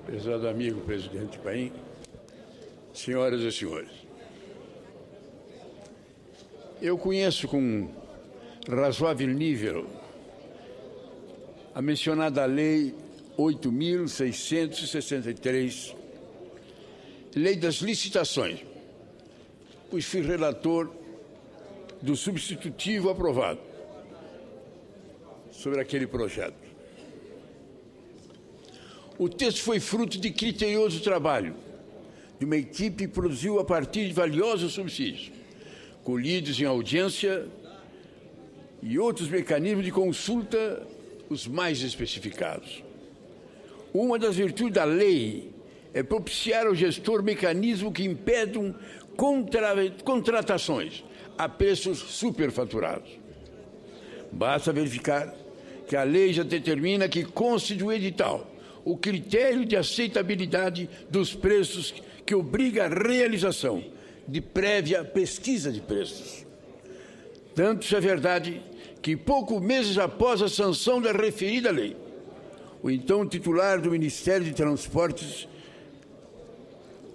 Prezado amigo presidente Paim, senhoras e senhores, eu conheço com razoável nível a mencionada Lei 8.663, Lei das Licitações, pois fui relator do substitutivo aprovado sobre aquele projeto. O texto foi fruto de criterioso trabalho de uma equipe que produziu a partir de valiosos subsídios, colhidos em audiência e outros mecanismos de consulta, os mais especificados. Uma das virtudes da lei é propiciar ao gestor mecanismos que impedam contratações a preços superfaturados. Basta verificar que a lei já determina que conste do edital o critério de aceitabilidade dos preços que obriga a realização de prévia pesquisa de preços. Tanto isso é verdade que, poucos meses após a sanção da referida lei, o então titular do Ministério de Transportes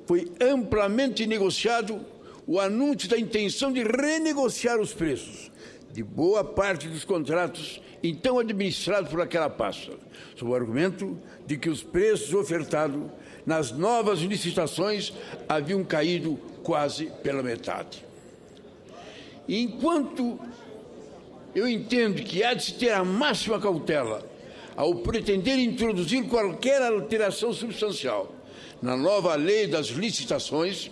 foi amplamente negociado o anúncio da intenção de renegociar os preços de boa parte dos contratos então administrados por aquela pasta, sob o argumento de que os preços ofertados nas novas licitações haviam caído quase pela metade. Enquanto eu entendo que há de se ter a máxima cautela ao pretender introduzir qualquer alteração substancial na nova lei das licitações,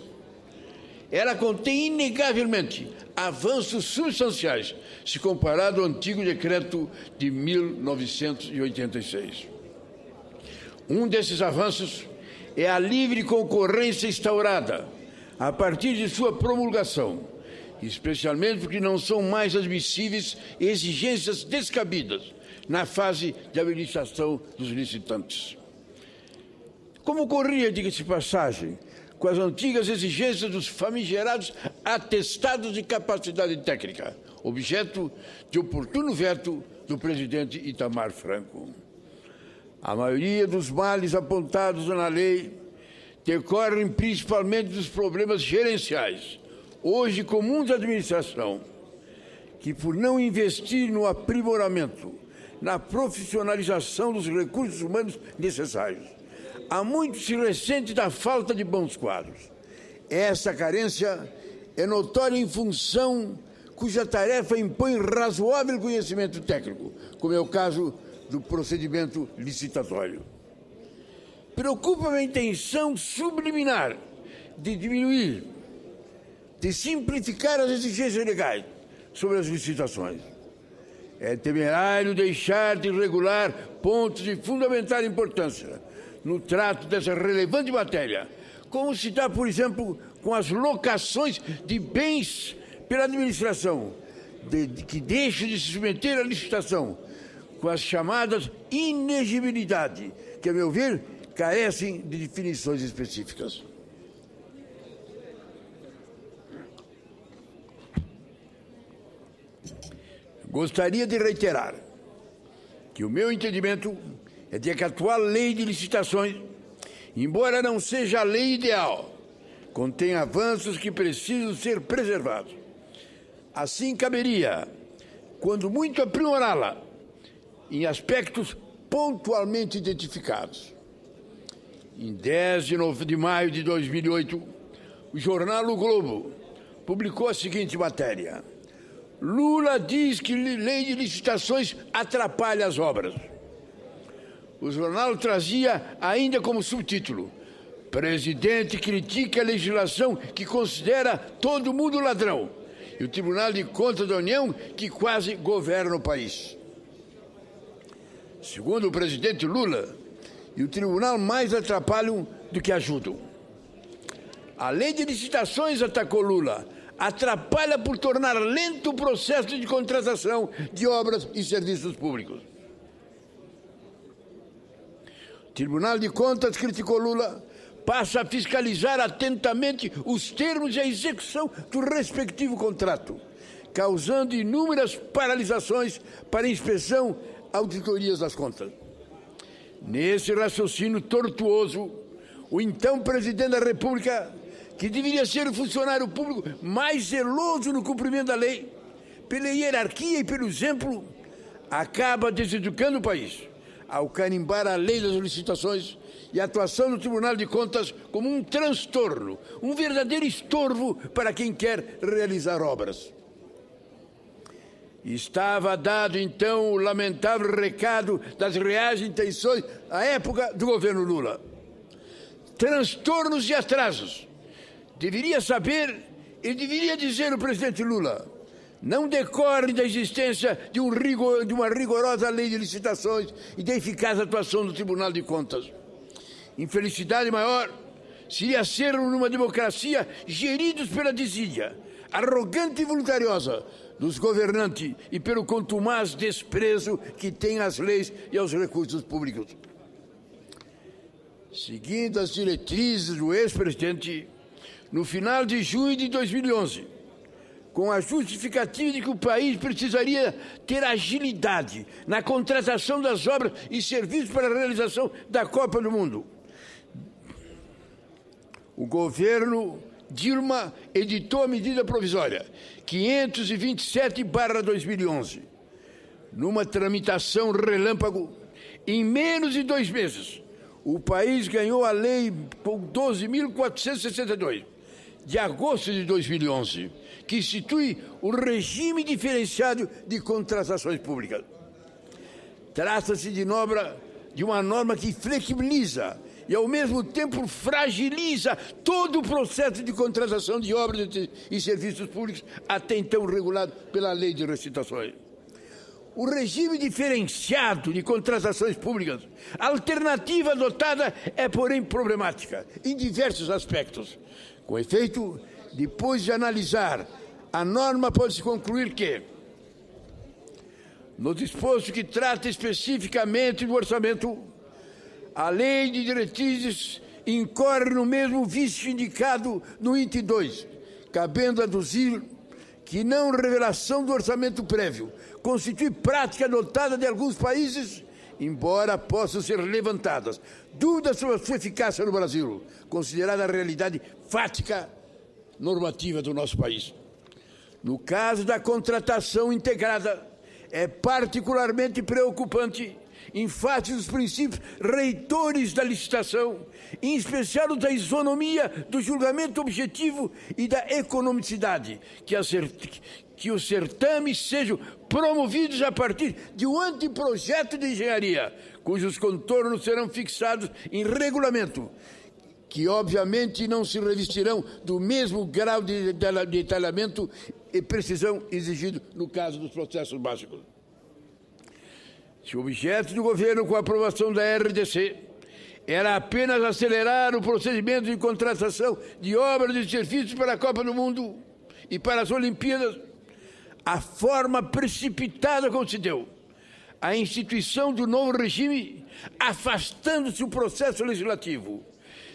ela contém inegavelmente avanços substanciais se comparado ao antigo decreto de 1986. Um desses avanços é a livre concorrência instaurada a partir de sua promulgação, especialmente porque não são mais admissíveis exigências descabidas na fase de habilitação dos licitantes. Como ocorria, diga-se de passagem, com as antigas exigências dos famigerados atestados de capacidade técnica, objeto de oportuno veto do presidente Itamar Franco. A maioria dos males apontados na lei decorrem principalmente dos problemas gerenciais, hoje comuns à administração, que por não investir no aprimoramento, na profissionalização dos recursos humanos necessários, há muito se ressente da falta de bons quadros. Essa carência é notória em função cuja tarefa impõe razoável conhecimento técnico, como é o caso do procedimento licitatório. Preocupa-me a intenção subliminar de diminuir, de simplificar as exigências legais sobre as licitações. É temerário deixar de regular pontos de fundamental importância no trato dessa relevante matéria, como se dá, por exemplo, com as locações de bens pela administração, que deixam de se submeter à licitação, com as chamadas inexigibilidade, que, a meu ver, carecem de definições específicas. Gostaria de reiterar que o meu entendimento é de que a atual lei de licitações, embora não seja a lei ideal, contém avanços que precisam ser preservados. Assim caberia, quando muito, aprimorá-la em aspectos pontualmente identificados. Em 10 de maio de 2008, o jornal O Globo publicou a seguinte matéria: Lula diz que lei de licitações atrapalha as obras. O jornal trazia ainda como subtítulo: Presidente critica a legislação que considera todo mundo ladrão e o Tribunal de Contas da União que quase governa o país. Segundo o presidente Lula, e o tribunal mais atrapalham do que ajudam. A lei de licitações, atacou Lula, atrapalha por tornar lento o processo de contratação de obras e serviços públicos. O Tribunal de Contas, criticou Lula, passa a fiscalizar atentamente os termos e a execução do respectivo contrato, causando inúmeras paralisações para inspeção, auditorias das contas. Nesse raciocínio tortuoso, o então presidente da República, que deveria ser o funcionário público mais zeloso no cumprimento da lei, pela hierarquia e pelo exemplo, acaba deseducando o país ao carimbar a lei das licitações e a atuação do Tribunal de Contas como um transtorno, um verdadeiro estorvo para quem quer realizar obras. Estava dado, então, o lamentável recado das reais intenções à época do governo Lula. Transtornos e atrasos. Deveria saber e deveria dizer o presidente Lula, não decorrem da existência de uma rigorosa lei de licitações e da eficaz atuação do Tribunal de Contas. Infelicidade maior seria ser numa democracia geridos pela desídia, arrogante e voluntariosa dos governantes e pelo contumaz desprezo que têm às leis e aos recursos públicos. Seguindo as diretrizes do ex-presidente, no final de junho de 2011, com a justificativa de que o país precisaria ter agilidade na contratação das obras e serviços para a realização da Copa do Mundo, o governo Dilma editou a medida provisória 527/2011. Numa tramitação relâmpago, em menos de 2 meses, o país ganhou a Lei 12.462, de agosto de 2011, que institui o regime diferenciado de contratações públicas. Trata-se de uma norma que flexibiliza e, ao mesmo tempo, fragiliza todo o processo de contratação de obras e serviços públicos, até então regulado pela Lei de Licitações. O regime diferenciado de contratações públicas, a alternativa adotada é, porém, problemática em diversos aspectos. Com efeito, depois de analisar a norma, pode-se concluir que, no disposto que trata especificamente do orçamento, a lei de diretrizes incorre no mesmo vício indicado no item 2, cabendo aduzir que não revelação do orçamento prévio constitui prática adotada de alguns países, embora possam ser levantadas dúvidas sobre a sua eficácia no Brasil, considerada a realidade fática normativa do nosso país. No caso da contratação integrada, é particularmente preocupante em face dos princípios reitores da licitação, em especial o da isonomia, do julgamento objetivo e da economicidade, que os certames sejam promovidos a partir de um anteprojeto de engenharia, cujos contornos serão fixados em regulamento, que obviamente não se revestirão do mesmo grau de detalhamento e precisão exigido no caso dos processos básicos. Se o objeto do governo com a aprovação da RDC era apenas acelerar o procedimento de contratação de obras e serviços para a Copa do Mundo e para as Olimpíadas, a forma precipitada como se deu, a instituição do novo regime, afastando-se o processo legislativo,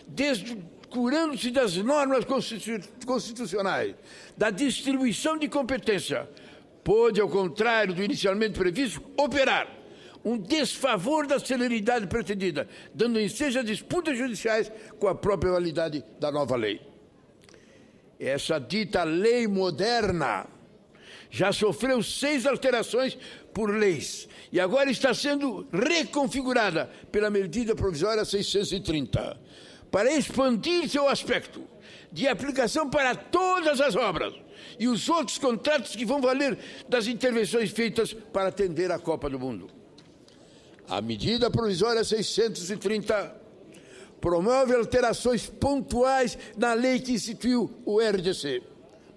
descurando-se das normas constitucionais, da distribuição de competência, pôde, ao contrário do inicialmente previsto, operar um desfavor da celeridade pretendida, dando ensejo a disputas judiciais com a própria validade da nova lei. Essa dita lei moderna já sofreu 6 alterações por leis e agora está sendo reconfigurada pela medida provisória 630, para expandir seu aspecto de aplicação para todas as obras e os outros contratos que vão valer das intervenções feitas para atender a Copa do Mundo. A medida provisória 630 promove alterações pontuais na lei que instituiu o RDC.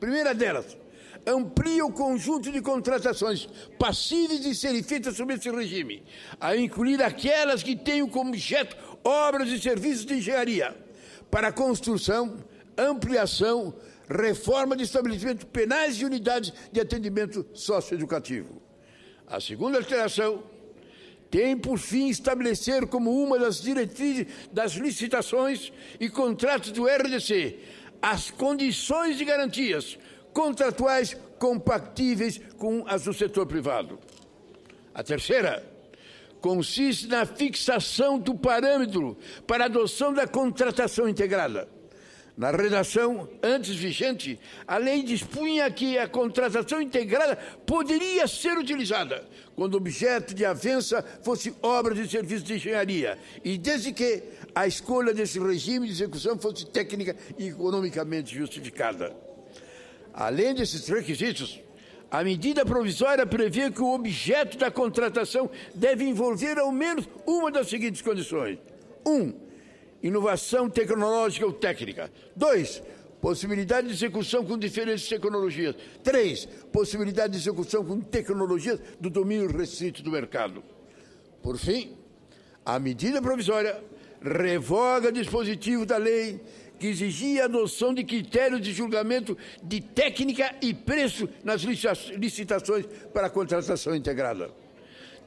Primeira delas, amplia o conjunto de contratações passíveis de serem feitas sob esse regime, a incluir aquelas que tenham como objeto obras e serviços de engenharia para construção, ampliação, reforma de estabelecimentos penais e unidades de atendimento socioeducativo. A segunda alteração tem por fim estabelecer como uma das diretrizes das licitações e contratos do RDC as condições de garantias contratuais compatíveis com as do setor privado. A terceira consiste na fixação do parâmetro para a adoção da contratação integrada. Na redação antes vigente, a lei dispunha que a contratação integrada poderia ser utilizada quando o objeto de avença fosse obras e serviços de engenharia, e desde que a escolha desse regime de execução fosse técnica e economicamente justificada. Além desses requisitos, a medida provisória prevê que o objeto da contratação deve envolver ao menos uma das seguintes condições. 1. Inovação tecnológica ou técnica. 2. Possibilidade de execução com diferentes tecnologias. 3. Possibilidade de execução com tecnologias do domínio restrito do mercado. Por fim, a medida provisória revoga dispositivo da lei que exigia a adoção de critérios de julgamento de técnica e preço nas licitações para a contratação integrada.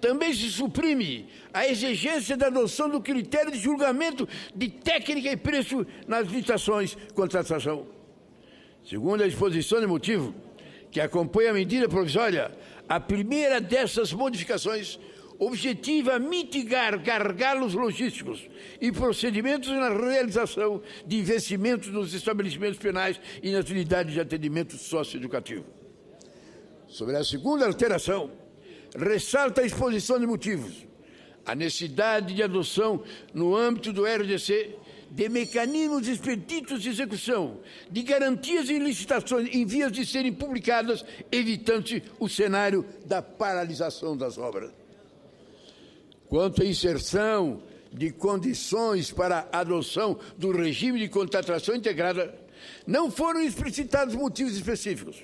Também se suprime a exigência da adoção do critério de julgamento de técnica e preço nas licitações de contratação. Segundo a exposição de motivo que acompanha a medida provisória, a primeira dessas modificações objetiva mitigar gargalos logísticos e procedimentos na realização de investimentos nos estabelecimentos penais e nas unidades de atendimento socioeducativo. Sobre a segunda alteração, ressalta a exposição de motivos a necessidade de adoção, no âmbito do RDC, de mecanismos expeditos de execução, de garantias em licitações em vias de serem publicadas, evitando o cenário da paralisação das obras. Quanto à inserção de condições para a adoção do regime de contratação integrada, não foram explicitados motivos específicos.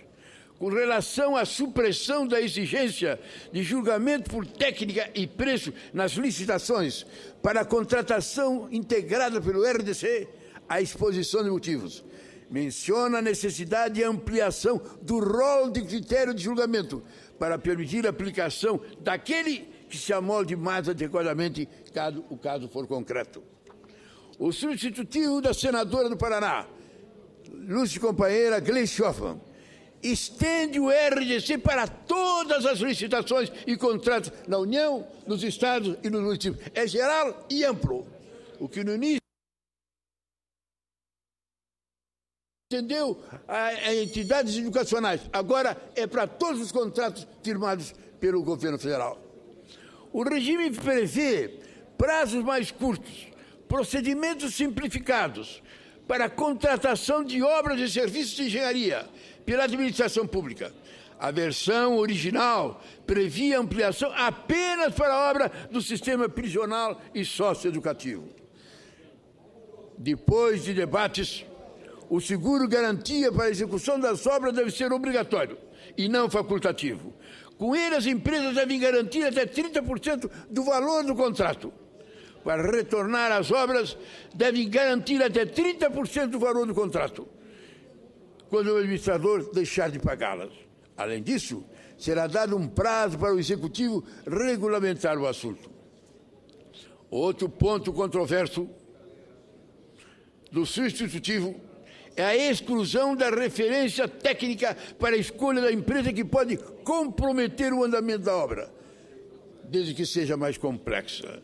Com relação à supressão da exigência de julgamento por técnica e preço nas licitações para a contratação integrada pelo RDC, a exposição de motivos menciona a necessidade de ampliação do rol de critério de julgamento para permitir a aplicação daquele que se amolde mais adequadamente, caso o caso for concreto. O substitutivo da senadora do Paraná, ilustre companheira Gleice Hoffmann, estende o RDC para todas as licitações e contratos na União, nos estados e nos municípios. É geral e amplo. O que no início atendeu a entidades educacionais, agora é para todos os contratos firmados pelo governo federal. O regime prevê prazos mais curtos, procedimentos simplificados para a contratação de obras e serviços de engenharia pela administração pública. A versão original previa ampliação apenas para a obra do sistema prisional e socioeducativo. Depois de debates, o seguro-garantia para a execução das obras deve ser obrigatório e não facultativo. Com ele, as empresas devem garantir até 30% do valor do contrato. Para retornar às obras, devem garantir até 30% do valor do contrato, quando o administrador deixar de pagá-las. Além disso, será dado um prazo para o Executivo regulamentar o assunto. Outro ponto controverso do substitutivo é a exclusão da referência técnica para a escolha da empresa que pode comprometer o andamento da obra, desde que seja mais complexa.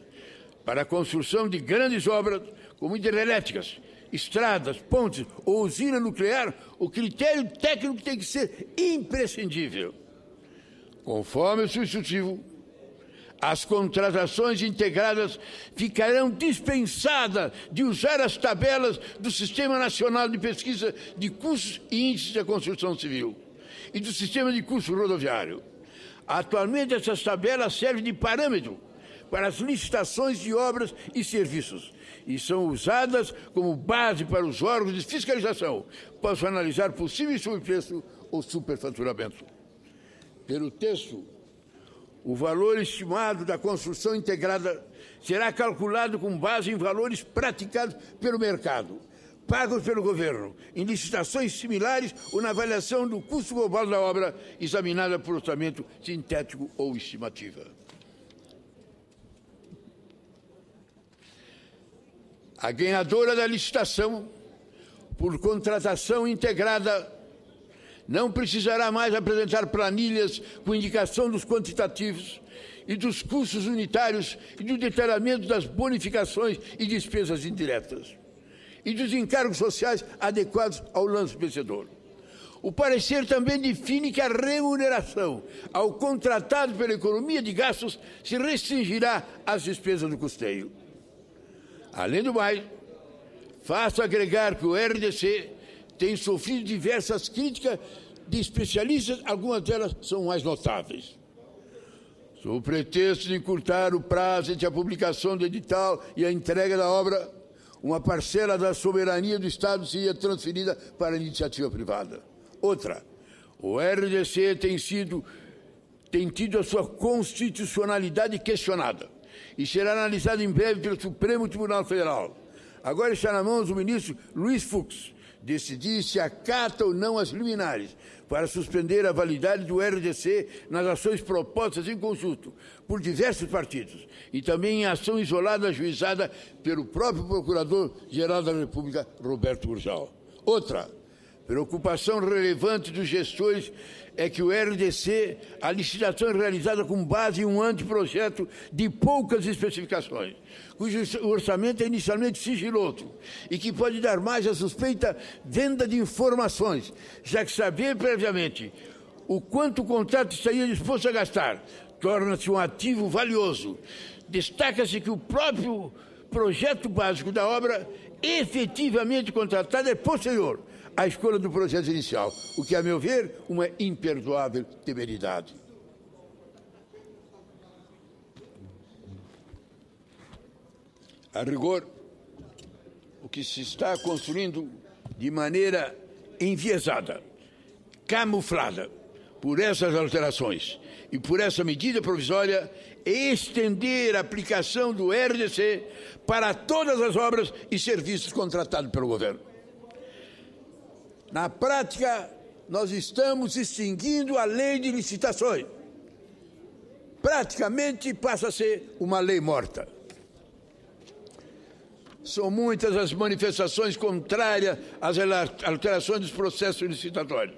Para a construção de grandes obras, como hidrelétricas, estradas, pontes ou usina nuclear, o critério técnico tem que ser imprescindível. Conforme o substitutivo, as contratações integradas ficarão dispensadas de usar as tabelas do Sistema Nacional de Pesquisa de Custos e Índices da Construção Civil e do Sistema de Custos Rodoviário. Atualmente, essas tabelas servem de parâmetro para as licitações de obras e serviços e são usadas como base para os órgãos de fiscalização, possam analisar possíveis sobrepreço ou superfaturamento. Pelo texto, o valor estimado da construção integrada será calculado com base em valores praticados pelo mercado, pagos pelo governo, em licitações similares ou na avaliação do custo global da obra, examinada por orçamento sintético ou estimativa. A ganhadora da licitação por contratação integrada não precisará mais apresentar planilhas com indicação dos quantitativos e dos custos unitários e do detalhamento das bonificações e despesas indiretas e dos encargos sociais adequados ao lance vencedor. O parecer também define que a remuneração ao contratado pela economia de gastos se restringirá às despesas do custeio. Além do mais, faço agregar que o RDC tem sofrido diversas críticas de especialistas, algumas delas são mais notáveis. Sob o pretexto de encurtar o prazo entre a publicação do edital e a entrega da obra, uma parcela da soberania do Estado seria transferida para a iniciativa privada. Outra, o RDC tem tido a sua constitucionalidade questionada e será analisado em breve pelo Supremo Tribunal Federal. Agora está na mão do ministro Luiz Fux decidir se acata ou não as liminares para suspender a validade do RDC nas ações propostas em conjunto por diversos partidos e também em ação isolada ajuizada pelo próprio Procurador-Geral da República, Roberto Urjal. Outra preocupação relevante dos gestores é que o RDC, a licitação é realizada com base em um anteprojeto de poucas especificações, cujo orçamento é inicialmente sigiloso e que pode dar mais à suspeita venda de informações, já que saber previamente o quanto o contrato estaria disposto a gastar torna-se um ativo valioso. Destaca-se que o próprio projeto básico da obra efetivamente contratada é posterior à escolha do projeto inicial, o que, a meu ver, uma imperdoável temeridade. A rigor, o que se está construindo de maneira enviesada, camuflada por essas alterações e por essa medida provisória é estender a aplicação do RDC para todas as obras e serviços contratados pelo governo. Na prática, nós estamos extinguindo a lei de licitações. Praticamente passa a ser uma lei morta. São muitas as manifestações contrárias às alterações dos processos licitatórios,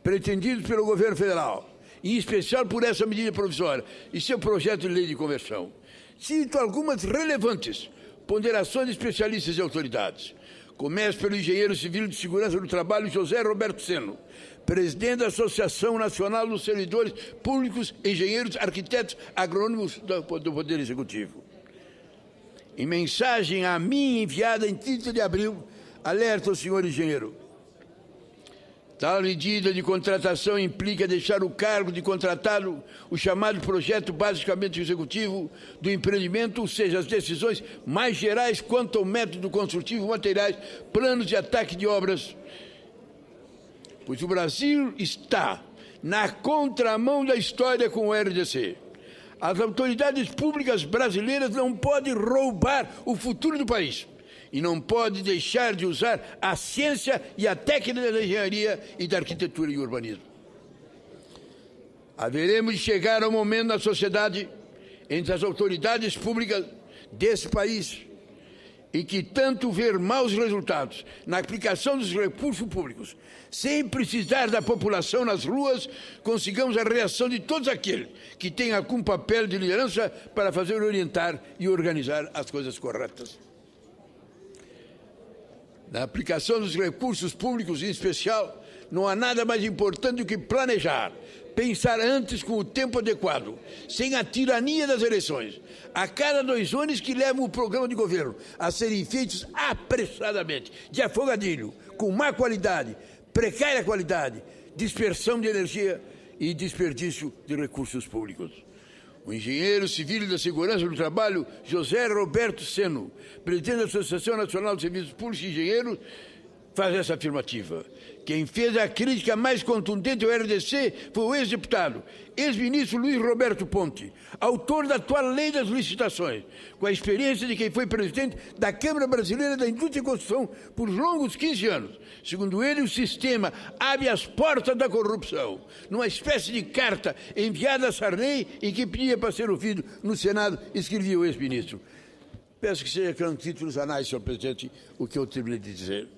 pretendidos pelo governo federal, em especial por essa medida provisória e seu projeto de lei de conversão. Cito algumas relevantes ponderações de especialistas e autoridades. Começo pelo engenheiro civil de segurança do trabalho José Roberto Seno, presidente da Associação Nacional dos Servidores Públicos, Engenheiros, Arquitetos, Agrônomos do Poder Executivo. Em mensagem a mim enviada em 30 de abril, alerta o senhor engenheiro. Tal medida de contratação implica deixar o cargo de contratado, o chamado projeto basicamente executivo do empreendimento, ou seja, as decisões mais gerais quanto ao método construtivo, materiais, planos de ataque de obras. Pois o Brasil está na contramão da história com o RDC. As autoridades públicas brasileiras não podem roubar o futuro do país. E não pode deixar de usar a ciência e a técnica da engenharia e da arquitetura e urbanismo. Haveremos de chegar ao momento na sociedade, entre as autoridades públicas desse país, em que tanto ver maus resultados na aplicação dos recursos públicos, sem precisar da população nas ruas, consigamos a reação de todos aqueles que têm algum papel de liderança para fazer orientar e organizar as coisas corretas. Na aplicação dos recursos públicos, em especial, não há nada mais importante do que planejar, pensar antes com o tempo adequado, sem a tirania das eleições. A cada 2 anos que levam o programa de governo a serem feitos apressadamente, de afogadilho, com má qualidade, precária qualidade, dispersão de energia e desperdício de recursos públicos. O engenheiro civil da segurança do trabalho, José Roberto Seno, presidente da Associação Nacional de Serviços Públicos e Engenheiros, faz essa afirmativa. Quem fez a crítica mais contundente ao RDC foi o ex-deputado, ex-ministro Luiz Roberto Ponte, autor da atual lei das licitações, com a experiência de quem foi presidente da Câmara Brasileira da Indústria e Construção por longos 15 anos. Segundo ele, o sistema abre as portas da corrupção, numa espécie de carta enviada a Sarney em que pedia para ser ouvido no Senado, escrevia o ex-ministro. Peço que seja com títulos anais, senhor presidente, o que eu terminei de dizer.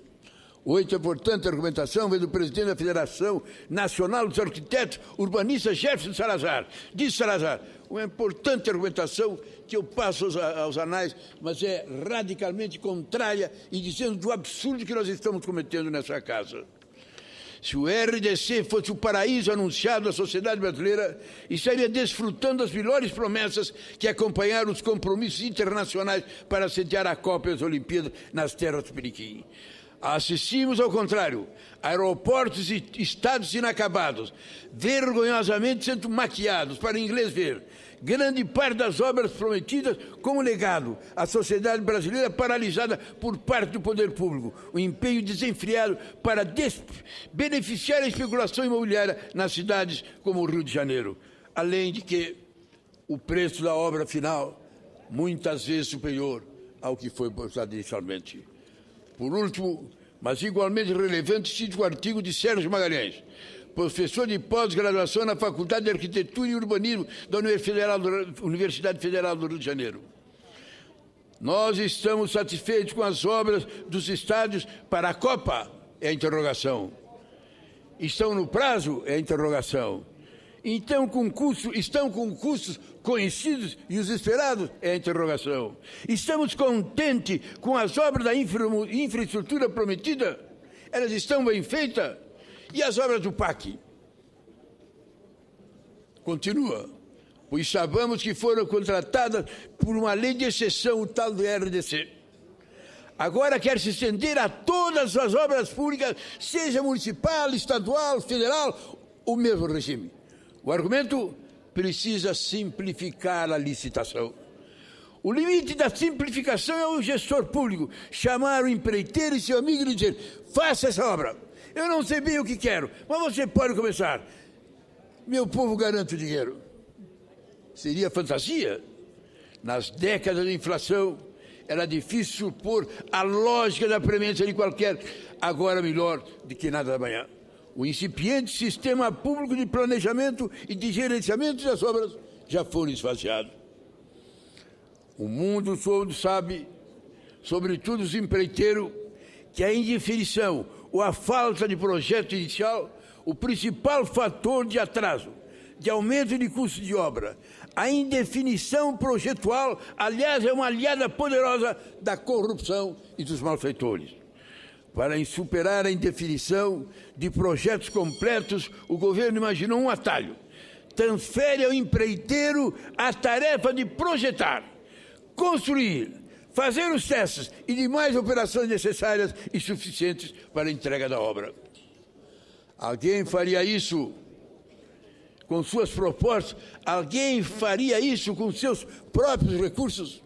Outra importante argumentação vem do presidente da Federação Nacional dos Arquitetos Urbanistas, Jefferson Salazar. Diz Salazar, uma importante argumentação que eu passo aos anais, mas é radicalmente contrária e dizendo do absurdo que nós estamos cometendo nessa casa. Se o RDC fosse o paraíso anunciado à sociedade brasileira, estaria desfrutando das melhores promessas que acompanharam os compromissos internacionais para sediar a Copa e as Olimpíadas nas terras do Periquim. Assistimos, ao contrário, aeroportos e estados inacabados, vergonhosamente sendo maquiados, para inglês ver, grande parte das obras prometidas como legado à sociedade brasileira paralisada por parte do poder público, o empenho desenfreado para beneficiar a especulação imobiliária nas cidades como o Rio de Janeiro, além de que o preço da obra final muitas vezes superior ao que foi postado inicialmente. Por último, mas igualmente relevante, cito o artigo de Sérgio Magalhães, professor de pós-graduação na Faculdade de Arquitetura e Urbanismo da Universidade Federal do Rio de Janeiro. Nós estamos satisfeitos com as obras dos estádios para a Copa? É a interrogação. Estão no prazo? É a interrogação. Então, estão com custos conhecidos e os esperados? É a interrogação. Estamos contentes com as obras da infraestrutura prometida? Elas estão bem feitas? E as obras do PAC? Continua, pois sabemos que foram contratadas por uma lei de exceção, o tal do RDC. Agora quer se estender a todas as obras públicas, seja municipal, estadual, federal, o mesmo regime. O argumento precisa simplificar a licitação. O limite da simplificação é o gestor público chamar o empreiteiro e seu amigo e dizer: faça essa obra. Eu não sei bem o que quero, mas você pode começar. Meu povo garante o dinheiro. Seria fantasia? Nas décadas de inflação, era difícil supor a lógica da premência de qualquer agora melhor do que nada da manhã. O incipiente sistema público de planejamento e de gerenciamento das obras já foram esvaziados. O mundo todo sabe, sobretudo os empreiteiros, que a indefinição ou a falta de projeto inicial, o principal fator de atraso, de aumento de custo de obra. A indefinição projetual, aliás, é uma aliada poderosa da corrupção e dos malfeitores. Para superar a indefinição de projetos completos, o governo imaginou um atalho. Transfere ao empreiteiro a tarefa de projetar, construir, fazer os testes e demais operações necessárias e suficientes para a entrega da obra. Alguém faria isso com suas propostas? Alguém faria isso com seus próprios recursos?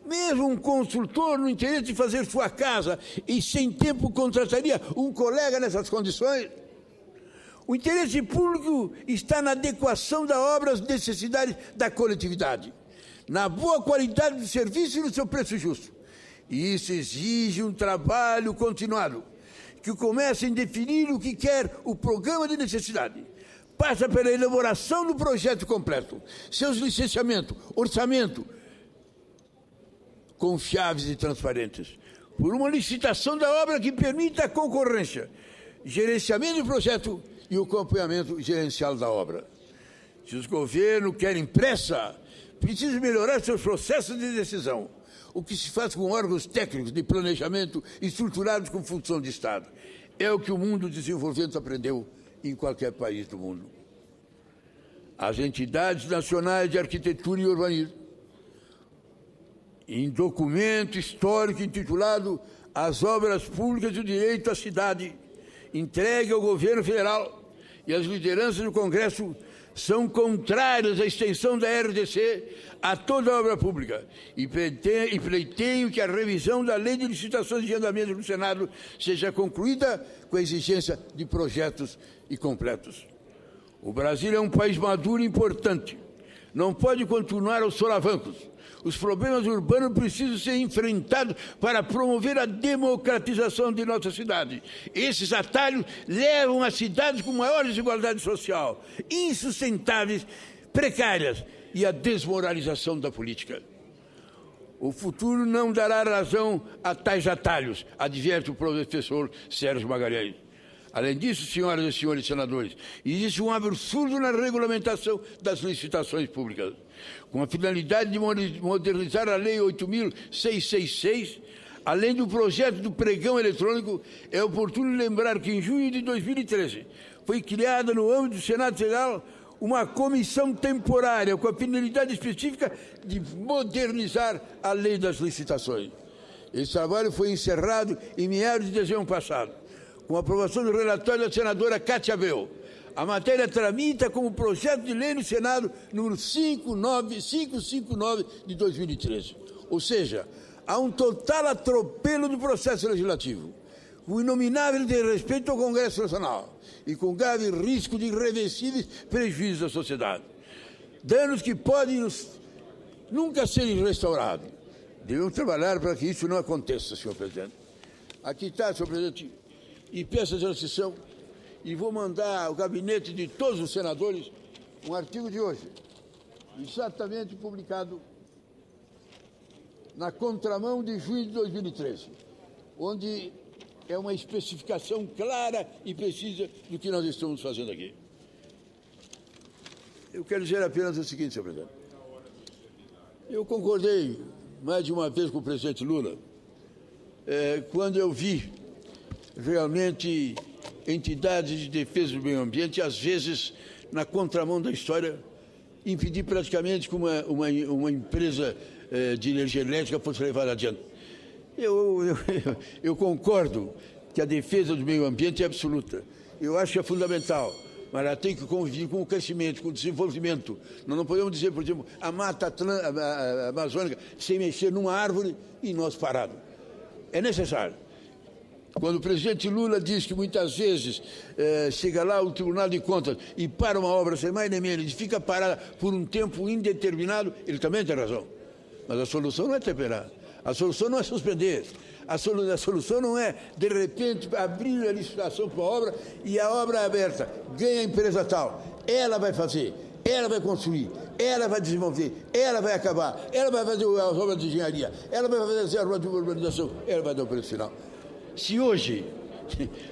Mesmo um consultor no interesse de fazer sua casa e sem tempo contrataria um colega nessas condições? O interesse público está na adequação da obra às necessidades da coletividade, na boa qualidade do serviço e no seu preço justo. E isso exige um trabalho continuado, que começa em definir o que quer o programa de necessidade. Passa pela elaboração do projeto completo, seus licenciamentos, orçamento, confiáveis e transparentes, por uma licitação da obra que permita a concorrência, gerenciamento do projeto e o acompanhamento gerencial da obra. Se os governos querem pressa, precisam melhorar seus processos de decisão, o que se faz com órgãos técnicos de planejamento estruturados com função de Estado. É o que o mundo desenvolvendo aprendeu em qualquer país do mundo. As entidades nacionais de arquitetura e urbanismo, em documento histórico intitulado As Obras Públicas e o Direito à Cidade, entregue ao governo federal e às lideranças do Congresso, são contrárias à extensão da RDC a toda a obra pública e pleiteiam que a revisão da Lei de Licitações e Andamento no Senado seja concluída com a exigência de projetos e completos. O Brasil é um país maduro e importante. Não pode continuar aos solavancos. Os problemas urbanos precisam ser enfrentados para promover a democratização de nossa cidade. Esses atalhos levam a cidades com maior desigualdade social, insustentáveis, precárias e a desmoralização da política. O futuro não dará razão a tais atalhos, adverte o professor Sérgio Magalhães. Além disso, senhoras e senhores senadores, existe um absurdo na regulamentação das licitações públicas. Com a finalidade de modernizar a Lei 8.666, além do projeto do pregão eletrônico, é oportuno lembrar que em junho de 2013 foi criada no âmbito do Senado Federal uma comissão temporária com a finalidade específica de modernizar a lei das licitações. Esse trabalho foi encerrado em meados de dezembro passado, com a aprovação do relatório da senadora Cátia Abreu. A matéria tramita como projeto de lei no Senado número 559 de 2013. Ou seja, há um total atropelo do processo legislativo, com inominável desrespeito ao Congresso Nacional e com grave risco de irreversíveis prejuízos à sociedade. Danos que podem nunca serem restaurados. Devemos trabalhar para que isso não aconteça, senhor presidente. Aqui está, senhor presidente, e peço a transição, e vou mandar ao gabinete de todos os senadores um artigo de hoje, exatamente publicado na contramão de junho de 2013, onde é uma especificação clara e precisa do que nós estamos fazendo aqui. Eu quero dizer apenas o seguinte, senhor presidente. Eu concordei mais de uma vez com o presidente Lula, quando eu vi realmente entidades de defesa do meio ambiente, às vezes, na contramão da história, impedir praticamente que uma empresa de energia elétrica fosse levada adiante. Eu concordo que a defesa do meio ambiente é absoluta. Eu acho que é fundamental, mas ela tem que conviver com o crescimento, com o desenvolvimento. Nós não podemos dizer, por exemplo, a mata amazônica sem mexer numa árvore e nós parados. É necessário. Quando o presidente Lula diz que muitas vezes chega lá o Tribunal de Contas e para uma obra sem mais nem menos e fica parada por um tempo indeterminado, ele também tem razão. Mas a solução não é temperar. A solução não é suspender. A solução não é, de repente, abrir a licitação para a obra e a obra é aberta. Ganha a empresa tal. Ela vai fazer, ela vai construir, ela vai desenvolver, ela vai acabar, ela vai fazer as obras de engenharia, ela vai fazer as obras de urbanização, ela vai dar o preço final. Se hoje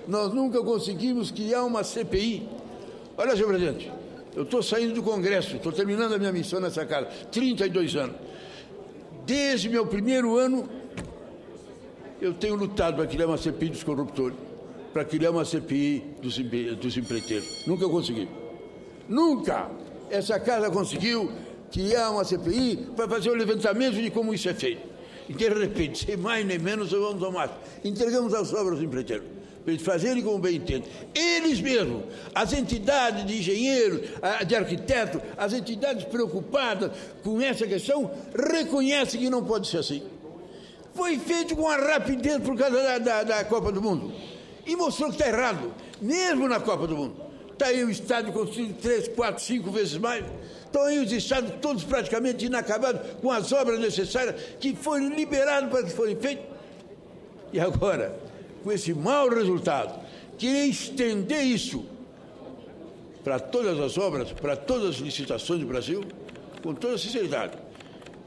nós nunca conseguimos criar uma CPI... Olha, senhor presidente, eu estou saindo do Congresso, estou terminando a minha missão nessa casa, 32 anos. Desde meu primeiro ano, eu tenho lutado para criar uma CPI dos corruptores, para criar uma CPI dos empreiteiros. Nunca consegui. Nunca essa casa conseguiu criar uma CPI para fazer o levantamento de como isso é feito. E, de repente, sem mais nem menos, nós vamos ao mato. Entregamos as obras aos empreiteiros, para eles fazerem como bem entendem. Eles mesmos, as entidades de engenheiros, de arquitetos, as entidades preocupadas com essa questão, reconhecem que não pode ser assim. Foi feito com a rapidez por causa da Copa do Mundo. E mostrou que está errado, mesmo na Copa do Mundo. Está aí o estádio construído 3, 4, 5 vezes mais. Estão aí os estados todos praticamente inacabados com as obras necessárias que foram liberadas para que forem feitas. E agora, com esse mau resultado, querer estender isso para todas as obras, para todas as licitações do Brasil, com toda sinceridade.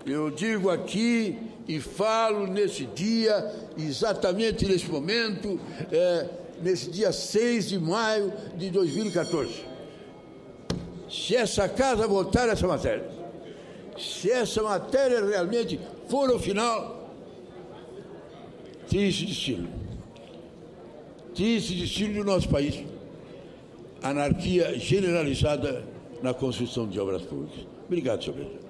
Eu digo aqui e falo nesse dia, exatamente nesse momento, nesse dia 6 de maio de 2014. Se essa casa votar essa matéria, se essa matéria realmente for o final, triste destino do nosso país, anarquia generalizada na construção de obras públicas. Obrigado, senhor presidente.